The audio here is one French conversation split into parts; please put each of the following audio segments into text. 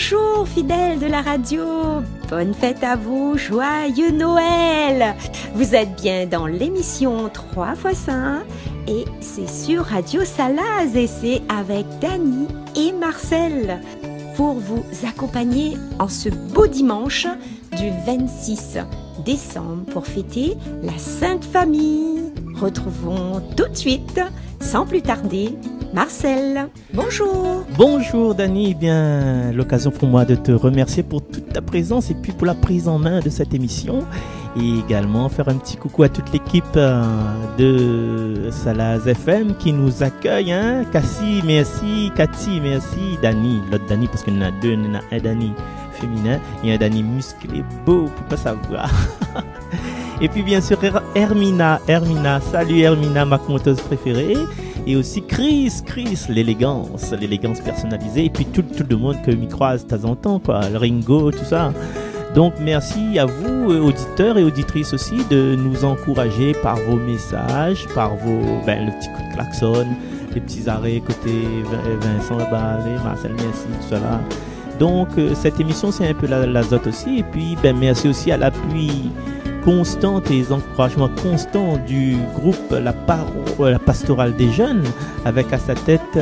Bonjour fidèles de la radio, bonne fête à vous, joyeux Noël. Vous êtes bien dans l'émission 3x5 et c'est sur Radio Salaz et c'est avec Dani et Marcel pour vous accompagner en ce beau dimanche du 26 décembre pour fêter la Sainte Famille. Retrouvons tout de suite, sans plus tarder, Marcel. Bonjour. Bonjour Dani, eh bien l'occasion pour moi de te remercier pour toute ta présence et puis pour la prise en main de cette émission et également faire un petit coucou à toute l'équipe de Salaz FM qui nous accueille, hein. Cassie, merci, Cathy, merci, Dani, l'autre Dani parce qu'il y en a deux, il y en a un Dani féminin et un Dani musclé, beau, pour pas savoir. Et puis bien sûr Hermina, salut Hermina, ma conteuse préférée. Et aussi Chris, l'élégance personnalisée. Et puis tout le monde que m'y croise de temps en temps, quoi, le Ringo, tout ça. Donc merci à vous, auditeurs et auditrices aussi, de nous encourager par vos messages, par le petit coup de klaxon, les petits arrêts côté Vincent là-bas, Marcel, merci, tout ça là. Donc cette émission, c'est un peu l'azote aussi. Et puis merci aussi à l'appui constante et les encouragements constants du groupe la pastorale des jeunes avec à sa tête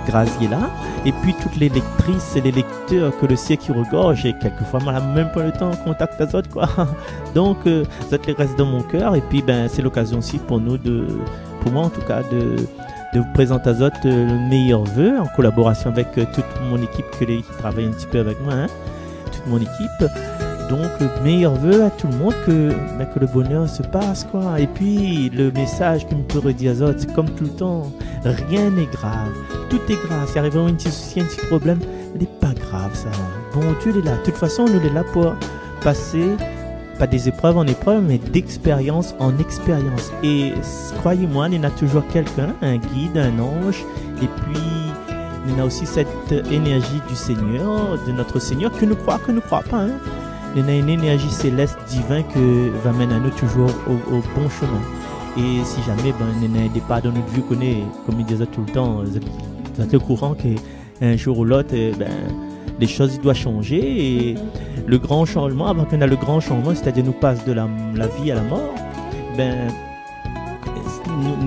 Graziella et puis toutes les lectrices et les lecteurs que le ciel qui regorge et quelquefois on n'a même pas le temps de contact à autres quoi. Donc ça les reste dans mon cœur et puis c'est l'occasion aussi pour nous pour moi en tout cas de vous présenter à Zot le meilleur vœu en collaboration avec toute mon équipe qui travaille un petit peu avec moi, hein, toute mon équipe. Donc, meilleur vœu à tout le monde que le bonheur se passe, quoi. Et puis, le message que me peut redire Zot, c'est comme tout le temps, rien n'est grave. Tout est grave. Si arrive un petit souci, un petit problème, ce n'est pas grave, ça. Bon Dieu, il est là. De toute façon, on est là pour passer, pas des épreuves en épreuves, mais d'expérience en expérience. Et croyez-moi, il y a toujours quelqu'un, un guide, un ange, et puis il y a aussi cette énergie du Seigneur, de notre Seigneur, que nous croit pas, hein. Il y a une énergie céleste divine qui va mener à nous toujours au bon chemin. Et si jamais il y a des pas dans notre vie qu'on est, comme il disait tout le temps, vous êtes au courant qu'un jour ou l'autre, les choses doivent changer. Et le grand changement, avant qu'on ait le grand changement, c'est-à-dire nous passe de la vie à la mort, il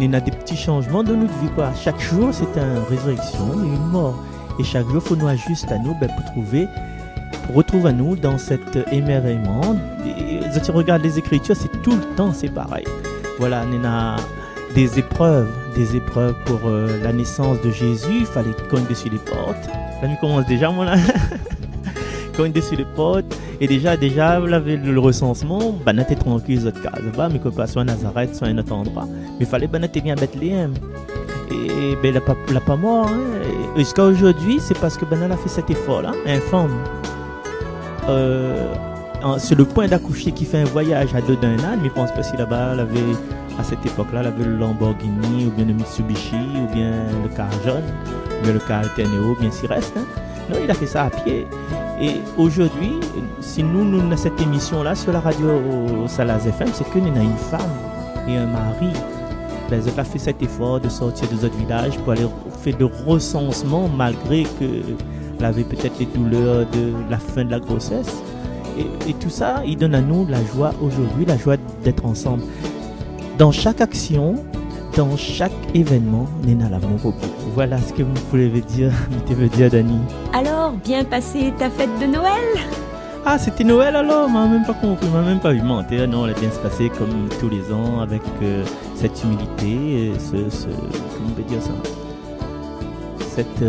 y a des petits changements dans notre vie, quoi. Chaque jour, c'est une résurrection et une mort. Et chaque jour, il faut nous ajuster à nous pour retrouver à nous dans cet émerveillement. Si tu regardes les Écritures, c'est tout le temps, c'est pareil. Voilà, il y a des épreuves pour la naissance de Jésus. Il fallait cogner dessus les portes. Là, on commence déjà, moi, là. Cogner dessus les portes. Et déjà, vous avez le recensement. On était tranquille, autres cases. Mais que pas soit à Nazareth, soit à un autre endroit. Mais il fallait être bien à Bethléem. Et il n'a pas mort. Hein. Jusqu'à aujourd'hui, c'est parce que elle a fait cet effort-là. Infâme. C'est le point d'accoucher qui fait un voyage à dos d'un âne, mais je pense pas si là-bas elle avait, à cette époque-là, elle avait le Lamborghini ou bien le Mitsubishi ou bien le car jaune ou bien le car Eterneo ou bien s'il reste, hein. Non, il a fait ça à pied. Et aujourd'hui, si nous avons cette émission-là sur la radio Salaz FM, c'est qu'il y a une femme et un mari. Elle a fait cet effort de sortir de notre village pour aller faire le recensement malgré qu'elle avait peut-être les douleurs de la fin de la grossesse. Et tout ça, il donne à nous la joie aujourd'hui, la joie d'être ensemble. Dans chaque action, dans chaque événement, on a l'amour au bout. Voilà ce que vous pouvez dire, Dani. Alors, bien passé ta fête de Noël? Ah, c'était Noël alors? On m'a même pas compris, on m'a même pas vu mentir. Non, elle a bien se passer comme tous les ans avec cette humilité, comment on peut dire ça? Cette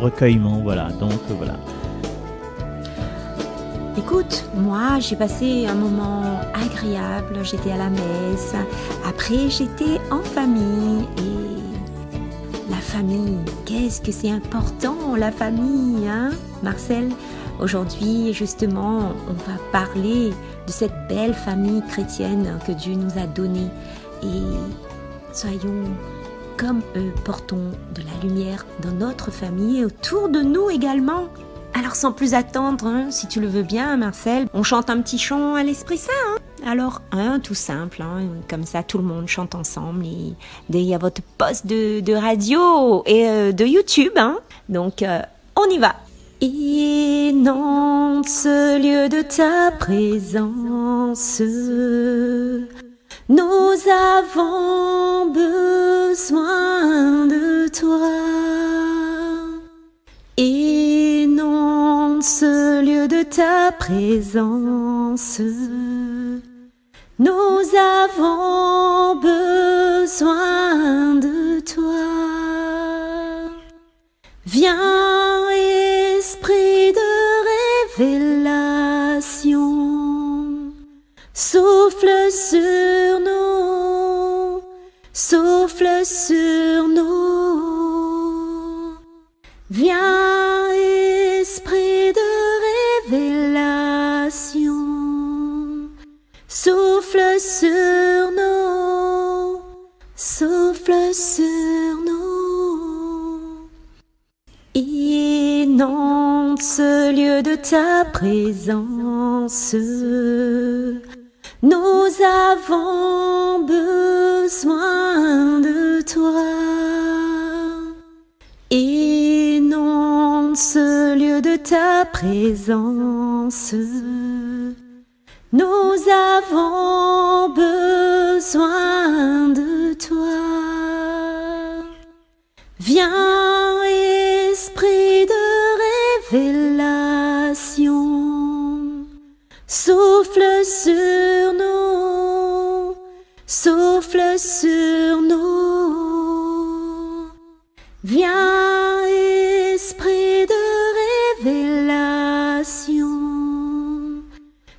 recueillement, voilà. Donc voilà. Écoute, moi j'ai passé un moment agréable, j'étais à la messe, après j'étais en famille et la famille, qu'est-ce que c'est important la famille, hein Marcel? Aujourd'hui justement on va parler de cette belle famille chrétienne que Dieu nous a donnée et soyons comme eux, portons de la lumière dans notre famille et autour de nous également. Alors sans plus attendre, hein, si tu le veux bien Marcel, on chante un petit chant à l'Esprit Saint, hein? Alors, tout simple, comme ça tout le monde chante ensemble. Et il y a votre poste de radio et de YouTube. Donc, on y va. Inonde lieu de ta présence. Nous avons besoin de toi. Inonde ce lieu de ta présence. Nous avons besoin de toi. Viens, esprit de révélation, souffle sur nous, souffle sur nous. Viens, esprit de révélation, souffle sur nous, souffle sur nous. Inonde ce lieu de ta présence. Nous avons besoin de toi. Inonde ce lieu de ta présence. Nous avons besoin de toi. Viens, esprit de révélation, souffle sur nous, souffle sur nous. Viens, esprit de révélation,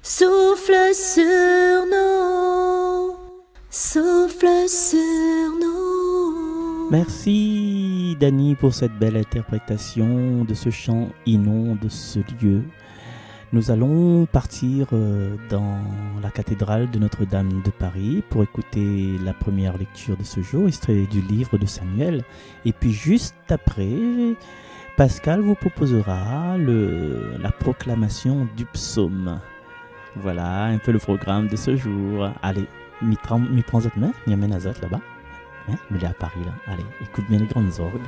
souffle sur nous, souffle sur nous. Merci Dani pour cette belle interprétation de ce chant Inonde ce lieu. Nous allons partir dans la cathédrale de Notre-Dame de Paris pour écouter la première lecture de ce jour, extrait du livre de Samuel. Et puis juste après, Pascal vous proposera la proclamation du psaume. Voilà un peu le programme de ce jour. Allez, m'y prends votre main, m'y amène à Zot là-bas. Me l'ai à Paris là. Allez, écoute bien les grandes orgues.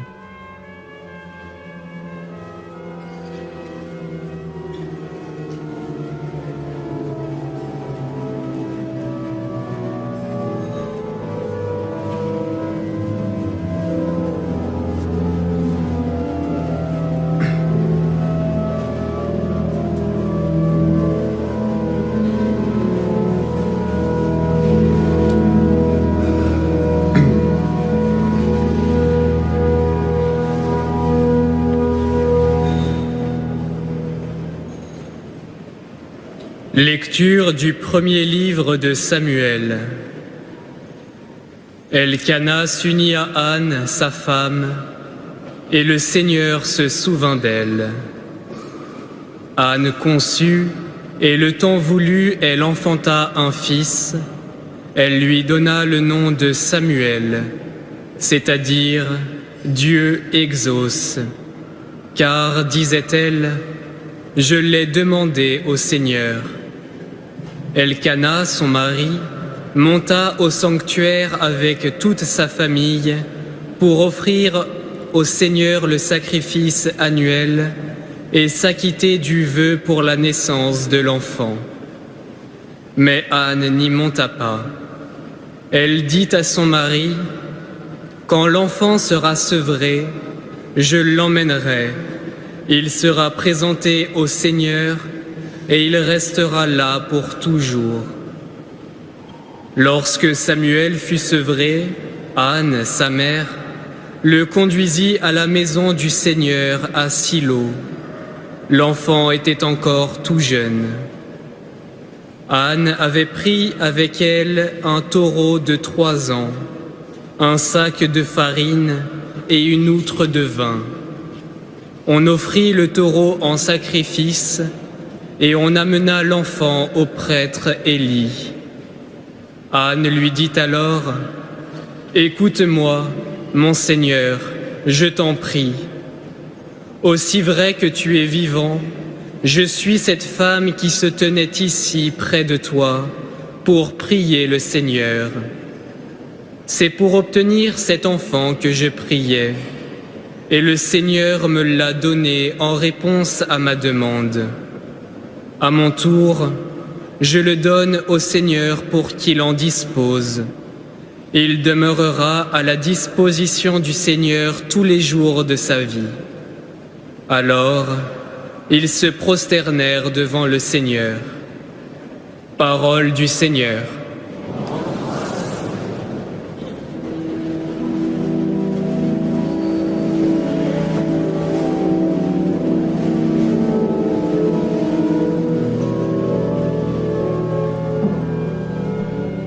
Lecture du premier livre de Samuel. Elkana s'unit à Anne, sa femme, et le Seigneur se souvint d'elle. Anne conçut, et le temps voulu, elle enfanta un fils. Elle lui donna le nom de Samuel, c'est-à-dire Dieu exauce. Car, disait-elle, je l'ai demandé au Seigneur. Elkana, son mari, monta au sanctuaire avec toute sa famille pour offrir au Seigneur le sacrifice annuel et s'acquitter du vœu pour la naissance de l'enfant. Mais Anne n'y monta pas. Elle dit à son mari, « Quand l'enfant sera sevré, je l'emmènerai. Il sera présenté au Seigneur et il restera là pour toujours. » Lorsque Samuel fut sevré, Anne, sa mère, le conduisit à la maison du Seigneur à Silo. L'enfant était encore tout jeune. Anne avait pris avec elle un taureau de 3 ans, un sac de farine et une outre de vin. On offrit le taureau en sacrifice et on amena l'enfant au prêtre Élie. Anne lui dit alors, « Écoute-moi, mon Seigneur, je t'en prie. Aussi vrai que tu es vivant, je suis cette femme qui se tenait ici près de toi pour prier le Seigneur. C'est pour obtenir cet enfant que je priais, et le Seigneur me l'a donné en réponse à ma demande. À mon tour, je le donne au Seigneur pour qu'il en dispose. Il demeurera à la disposition du Seigneur tous les jours de sa vie. Alors, ils se prosternèrent devant le Seigneur. Parole du Seigneur.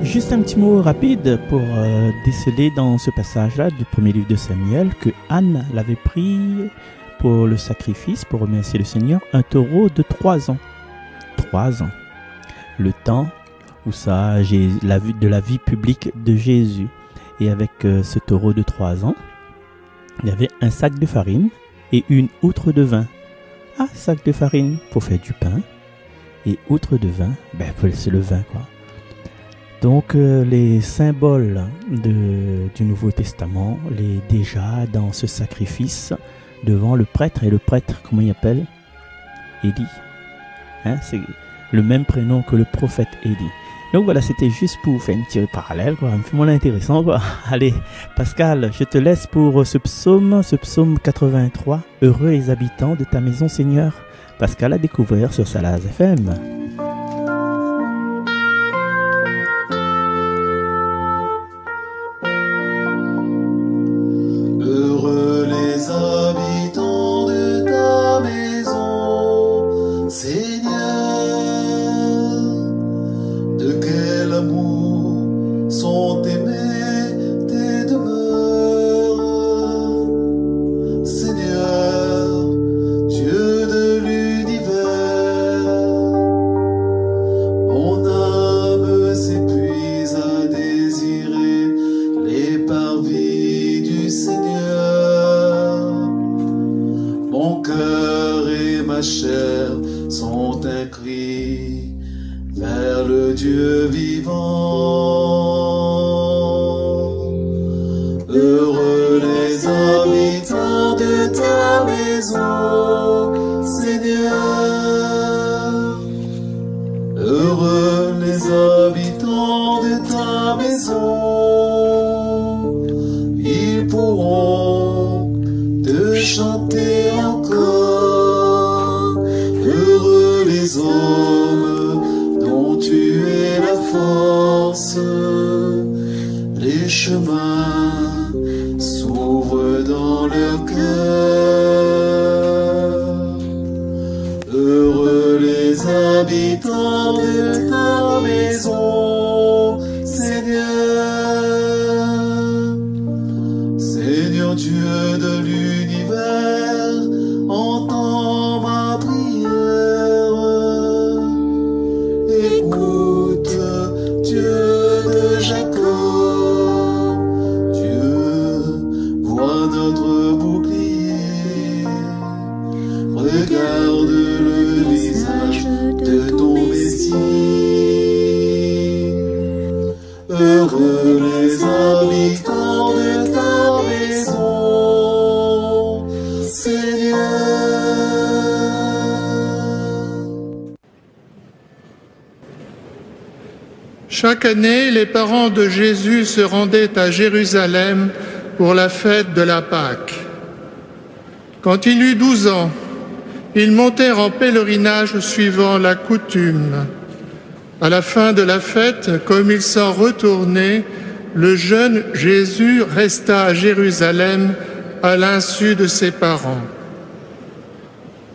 Juste un petit mot rapide pour déceler dans ce passage-là du premier livre de Samuel que Anne l'avait pris pour le sacrifice, pour remercier le Seigneur, un taureau de 3 ans. 3 ans. Le temps où ça, j'ai la vue de la vie publique de Jésus. Et avec ce taureau de 3 ans, il y avait un sac de farine et une outre de vin. Ah, sac de farine pour faire du pain et outre de vin, c'est le vin quoi. Donc les symboles du Nouveau Testament, déjà dans ce sacrifice devant le prêtre, et le prêtre, comment il appelle? Élie. C'est le même prénom que le prophète Élie. Donc voilà, c'était juste pour faire une petite parallèle, quoi, un peu moins intéressant, quoi. Allez, Pascal, je te laisse pour ce psaume 83. Heureux les habitants de ta maison, Seigneur. Pascal à découvrir sur Salaz FM. Chaque année, les parents de Jésus se rendaient à Jérusalem pour la fête de la Pâque. Quand il eut 12 ans, ils montèrent en pèlerinage suivant la coutume. À la fin de la fête, comme ils s'en retournaient, le jeune Jésus resta à Jérusalem à l'insu de ses parents.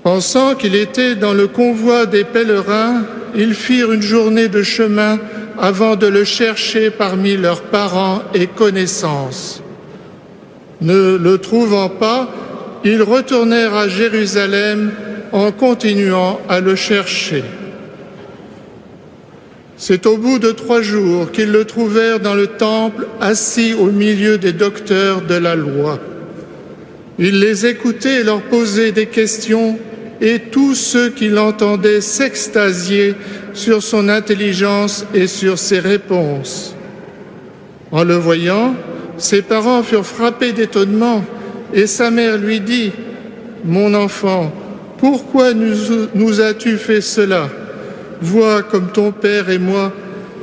Pensant qu'il était dans le convoi des pèlerins, ils firent une journée de chemin avant de le chercher parmi leurs parents et connaissances. Ne le trouvant pas, ils retournèrent à Jérusalem en continuant à le chercher. C'est au bout de 3 jours qu'ils le trouvèrent dans le temple, assis au milieu des docteurs de la loi. Il les écoutait et leur posait des questions, et tous ceux qui l'entendaient s'extasiaient sur son intelligence et sur ses réponses. En le voyant, ses parents furent frappés d'étonnement et sa mère lui dit : « Mon enfant, pourquoi nous as-tu fait cela ? Vois comme ton père et moi,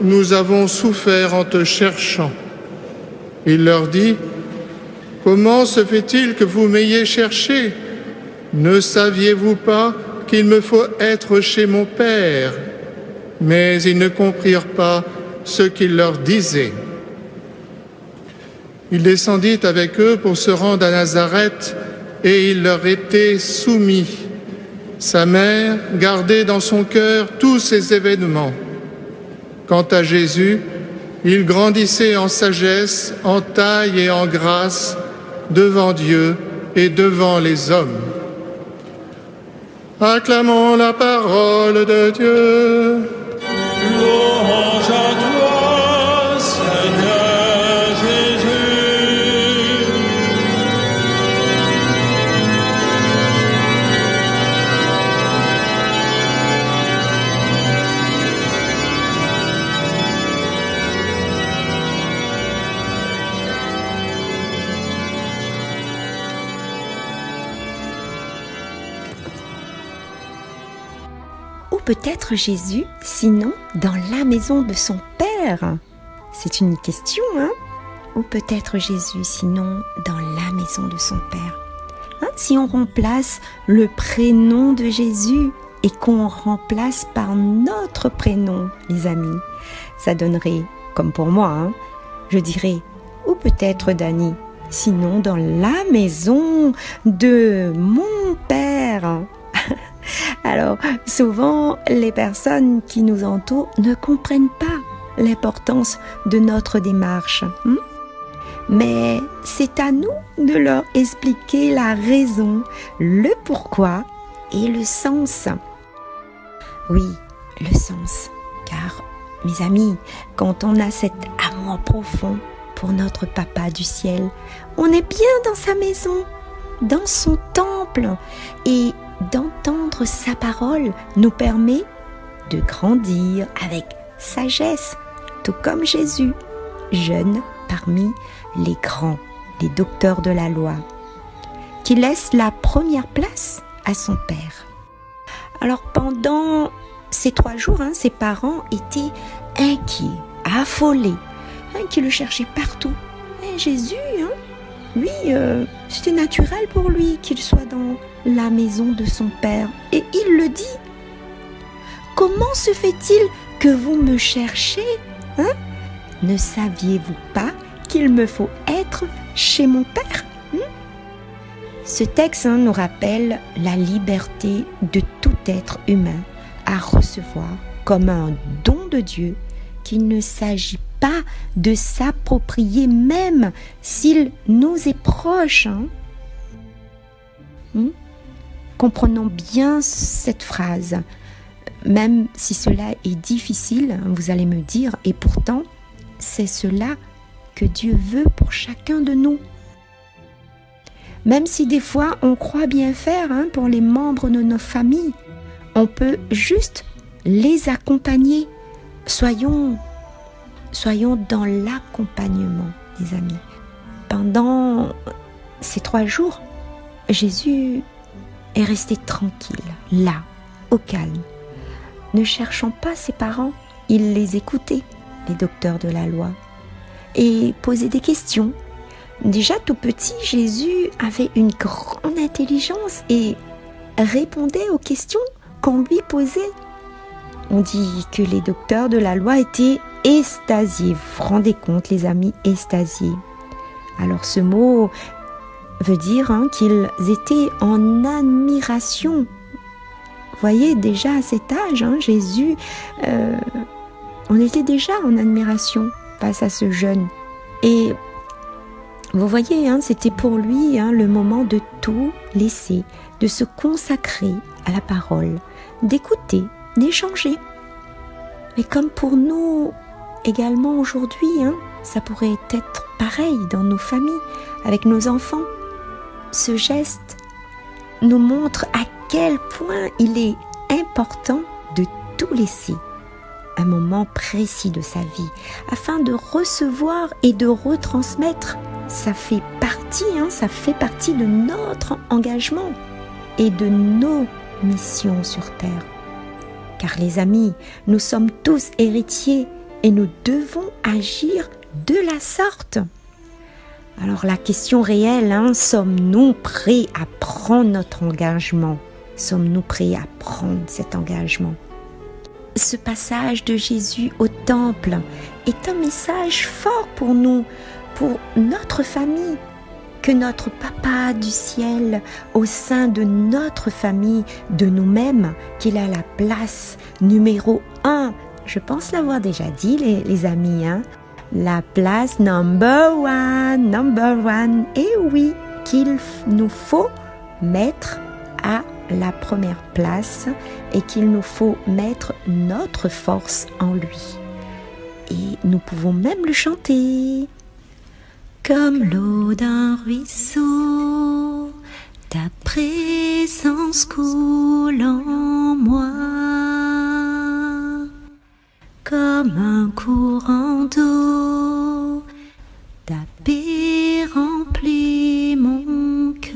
nous avons souffert en te cherchant. » Il leur dit : « Comment se fait-il que vous m'ayez cherché ? Ne saviez-vous pas qu'il me faut être chez mon père ? » Mais ils ne comprirent pas ce qu'il leur disait. Il descendit avec eux pour se rendre à Nazareth et il leur était soumis. Sa mère gardait dans son cœur tous ces événements. Quant à Jésus, il grandissait en sagesse, en taille et en grâce devant Dieu et devant les hommes. Acclamons la parole de Dieu. Louange à toi, Seigneur Jésus. Ou peut-être Jésus, sinon dans la maison de son Père. C'est une question, hein? Ou peut-être Jésus, sinon dans la maison de son Père. Hein? Si on remplace le prénom de Jésus et qu'on remplace par notre prénom, les amis, ça donnerait, comme pour moi, hein, je dirais, ou peut-être Dani, sinon dans la maison de mon Père. Alors, souvent, les personnes qui nous entourent ne comprennent pas l'importance de notre démarche. Mais c'est à nous de leur expliquer la raison, le pourquoi et le sens. Oui, le sens. Car, mes amis, quand on a cet amour profond pour notre Papa du ciel, on est bien dans sa maison, dans son temple, et d'entendre sa parole nous permet de grandir avec sagesse, tout comme Jésus, jeune parmi les grands, les docteurs de la loi, qui laisse la première place à son Père. Alors pendant ces 3 jours, ses parents étaient inquiets, affolés, qui le cherchaient partout. Jésus, lui, c'était naturel pour lui qu'il soit dans la maison de son Père. Et il le dit. Comment se fait-il que vous me cherchez ? Ne saviez-vous pas qu'il me faut être chez mon Père ? Ce texte nous rappelle la liberté de tout être humain à recevoir comme un don de Dieu, qu'il ne s'agit pas de s'approprier même s'il nous est proche. Comprenons bien cette phrase, même si cela est difficile, vous allez me dire, et pourtant, c'est cela que Dieu veut pour chacun de nous. Même si des fois on croit bien faire pour les membres de nos familles, on peut juste les accompagner. Soyons dans l'accompagnement, les amis. Pendant ces 3 jours, Jésus est resté tranquille, là, au calme. Ne cherchant pas ses parents, il les écoutait, les docteurs de la loi, et posait des questions. Déjà tout petit, Jésus avait une grande intelligence et répondait aux questions qu'on lui posait. On dit que les docteurs de la loi étaient extasiés. Vous vous rendez compte, les amis, extasiés. Alors ce mot veut dire qu'ils étaient en admiration. Vous voyez, déjà à cet âge, Jésus, on était déjà en admiration face à ce jeune. Et vous voyez, c'était pour lui le moment de tout laisser, de se consacrer à la parole, d'écouter, d'échanger. Mais comme pour nous également aujourd'hui, ça pourrait être pareil dans nos familles, avec nos enfants. Ce geste nous montre à quel point il est important de tout laisser, un moment précis de sa vie, afin de recevoir et de retransmettre. Ça fait partie de notre engagement et de nos missions sur terre. Car les amis, nous sommes tous héritiers et nous devons agir de la sorte. Alors la question réelle, sommes-nous prêts à prendre notre engagement? Sommes-nous prêts à prendre cet engagement? Ce passage de Jésus au temple est un message fort pour nous, pour notre famille, que notre Papa du ciel, au sein de notre famille, de nous-mêmes, qu'il a la place numéro 1. Je pense l'avoir déjà dit, les amis, la place number one. Et oui, qu'il nous faut mettre à la première place et qu'il nous faut mettre notre force en lui. Et nous pouvons même le chanter. Comme l'eau d'un ruisseau, ta présence coule en moi. Comme un courant d'eau, ta paix remplit mon cœur.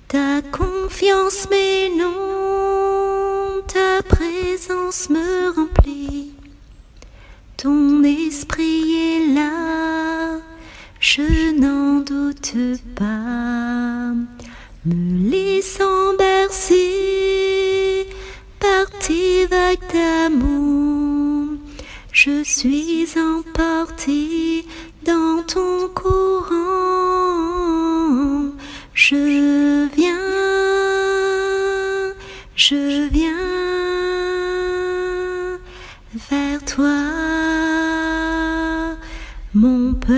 Ta confiance m'énonce, ta présence me remplit. Ton esprit est là, je n'en doute pas, me laissant bercer par tes vagues d'amour. Je suis emporté dans ton courant. Je viens vers toi, mon Père.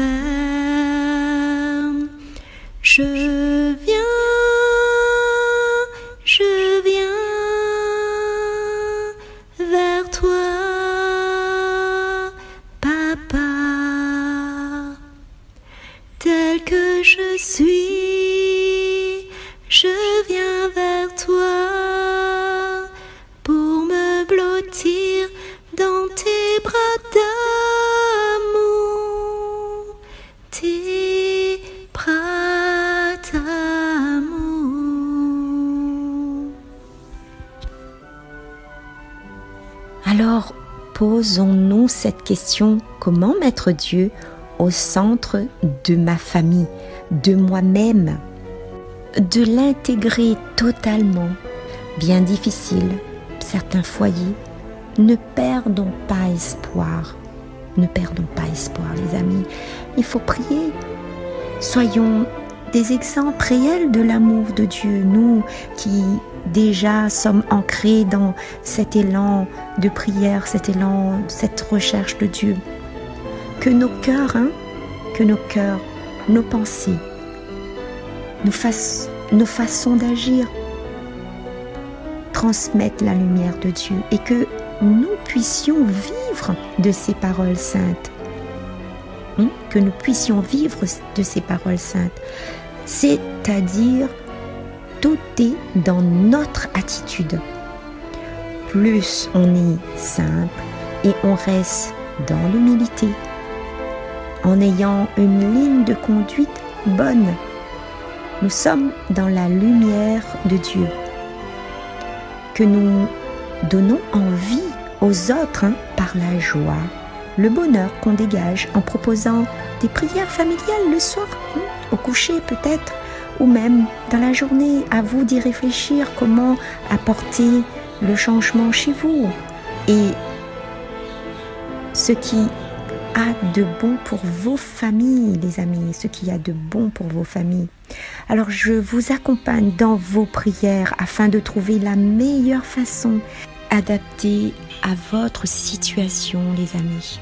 Je viens vers toi, Papa, tel que je suis, je viens vers toi pour me blottir dans tes bras d'amour, tes bras d'amour. Alors, posons-nous cette question, comment mettre Dieu au centre de ma famille, de moi-même, de l'intégrer totalement. Bien difficile, certains foyers. Ne perdons pas espoir. Ne perdons pas espoir, les amis. Il faut prier. Soyons des exemples réels de l'amour de Dieu. Nous qui déjà sommes ancrés dans cet élan de prière, cet élan, cette recherche de Dieu. Que nos cœurs, nos pensées, nos façons d'agir transmettent la lumière de Dieu et que nous puissions vivre de ces paroles saintes. Que nous puissions vivre de ces paroles saintes. C'est-à-dire, tout est dans notre attitude. Plus on est simple et on reste dans l'humilité, en ayant une ligne de conduite bonne, nous sommes dans la lumière de Dieu. Que nous donnons envie aux autres par la joie, le bonheur qu'on dégage en proposant des prières familiales le soir, au coucher peut-être, ou même dans la journée. À vous d'y réfléchir comment apporter le changement chez vous. Et ce qui a de bon pour vos familles, les amis, ce qui a de bon pour vos familles. Alors je vous accompagne dans vos prières afin de trouver la meilleure façon adaptée à votre situation, les amis.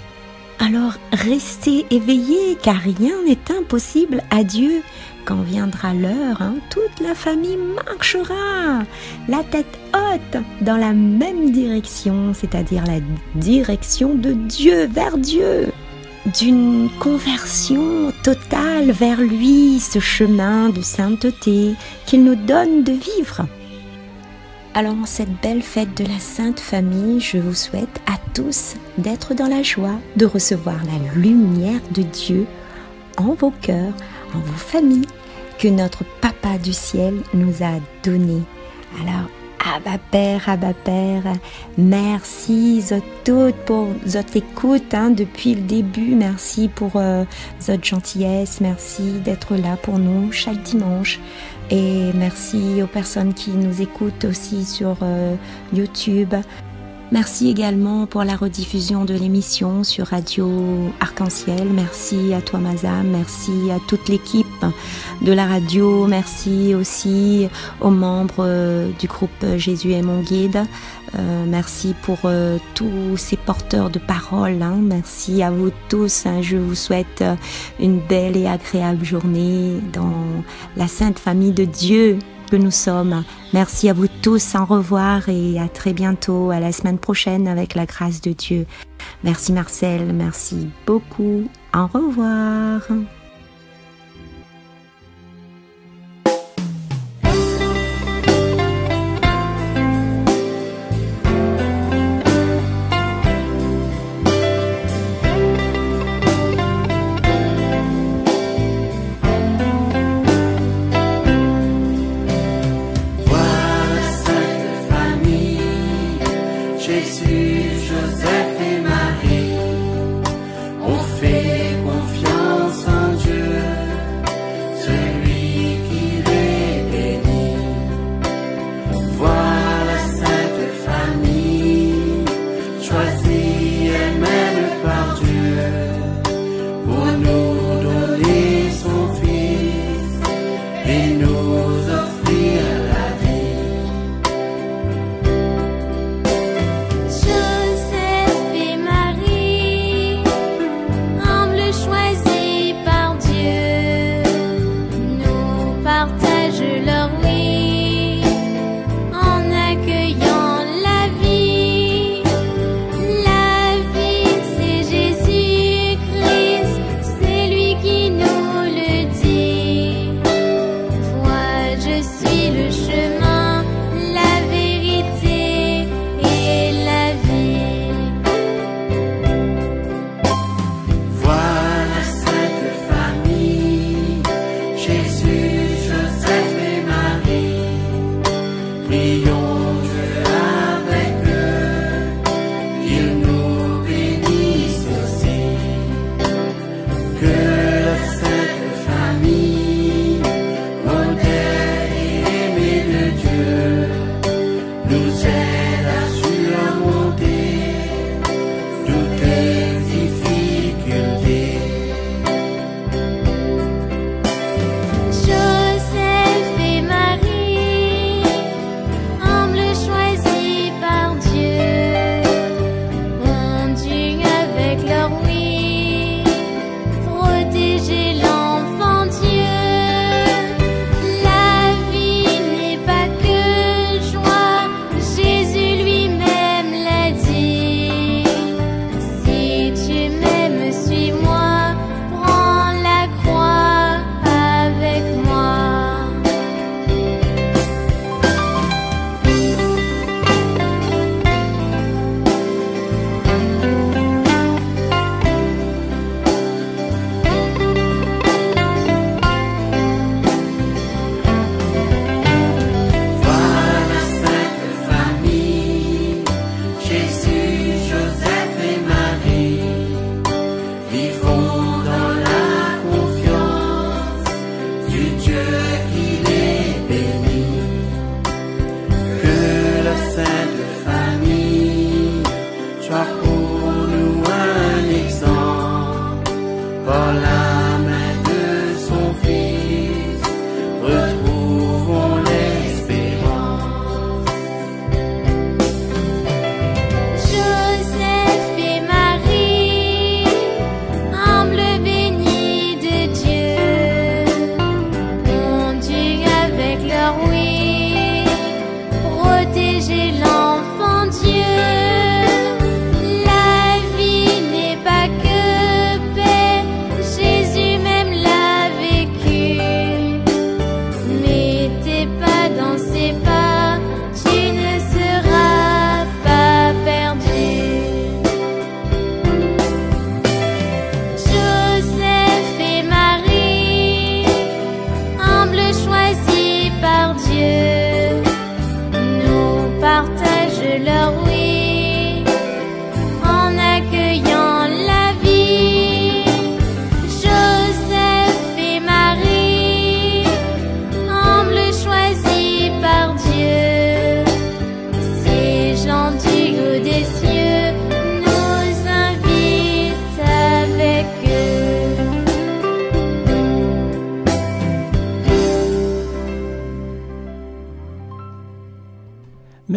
Alors restez éveillés, car rien n'est impossible à Dieu. Quand viendra l'heure, toute la famille marchera la tête haute dans la même direction, c'est-à-dire la direction de Dieu, vers Dieu. d'une conversion totale vers lui, ce chemin de sainteté qu'il nous donne de vivre. Alors en cette belle fête de la Sainte Famille, je vous souhaite à tous d'être dans la joie, de recevoir la lumière de Dieu en vos cœurs, en vos familles, que notre Papa du ciel nous a donné. Alors, Abba Père, merci toutes pour votre écoute depuis le début. Merci pour votre gentillesse. Merci d'être là pour nous chaque dimanche. Et merci aux personnes qui nous écoutent aussi sur YouTube. Merci également pour la rediffusion de l'émission sur Radio Arc-en-Ciel. Merci à toi Mazam, merci à toute l'équipe de la radio, merci aussi aux membres du groupe Jésus est mon guide. Merci pour tous ces porteurs de parole. Merci à vous tous. Je vous souhaite une belle et agréable journée dans la Sainte Famille de Dieu que nous sommes. Merci à vous tous, au revoir et à très bientôt, à la semaine prochaine avec la grâce de Dieu. Merci Marcel, merci beaucoup, au revoir. Jésus, Joseph et Marie, on fait confiance en Dieu.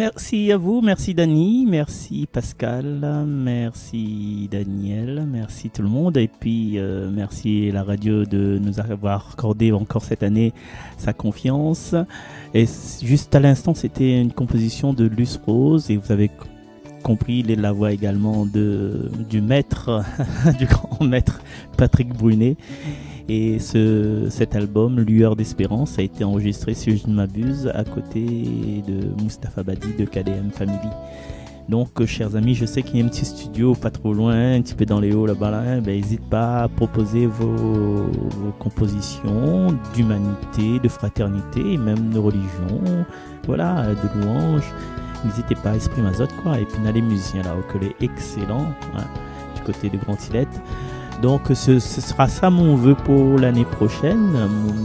Merci à vous, merci Dani, merci Pascal, merci Daniel, merci tout le monde et puis merci la radio de nous avoir accordé encore cette année sa confiance. Et juste à l'instant, c'était une composition de Luce Rose et vous avez compris la voix également du maître, du grand maître Patrick Brunet. Et cet album, Lueur d'Espérance, a été enregistré, si je ne m'abuse, à côté de Mustapha Badi de KDM Family. Donc, chers amis, je sais qu'il y a un petit studio pas trop loin, un petit peu dans les hauts là-bas, là, n'hésitez pas à proposer vos compositions d'humanité, de fraternité, et même de religion, voilà, de louanges. N'hésitez pas à Esprit Mazotte, quoi. Et puis, on a les musiciens là, au est excellent, hein, du côté de Grand Tillette. Donc ce sera ça mon vœu pour l'année prochaine.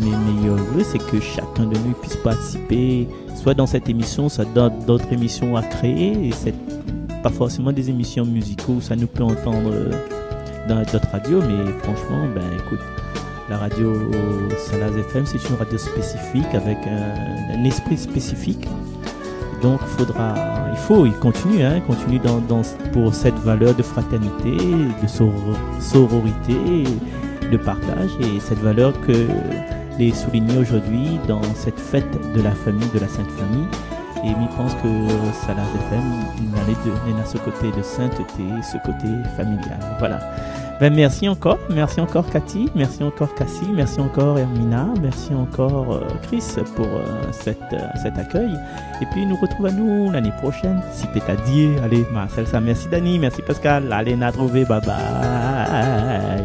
Mes meilleurs vœux, c'est que chacun de nous puisse participer, soit dans cette émission, soit dans d'autres émissions à créer. Et c'est pas forcément des émissions musicaux, ça nous peut entendre dans d'autres radios, mais franchement, écoute, la radio Salaz FM, c'est une radio spécifique avec un esprit spécifique. Donc il continue pour cette valeur de fraternité, de sororité, de partage, et cette valeur que les souligner aujourd'hui dans cette fête de la famille, de la Sainte Famille. Et je pense que Salaz FM, il a ce côté de sainteté, ce côté familial. Voilà. Merci encore Cathy, merci encore Cassie, merci encore Hermina, merci encore Chris pour cet accueil. Et puis nous retrouvons l'année prochaine, si peut-être à dire. Allez, Marcel, ça, merci Dani, merci Pascal, allez, n'a trouvé, bye bye.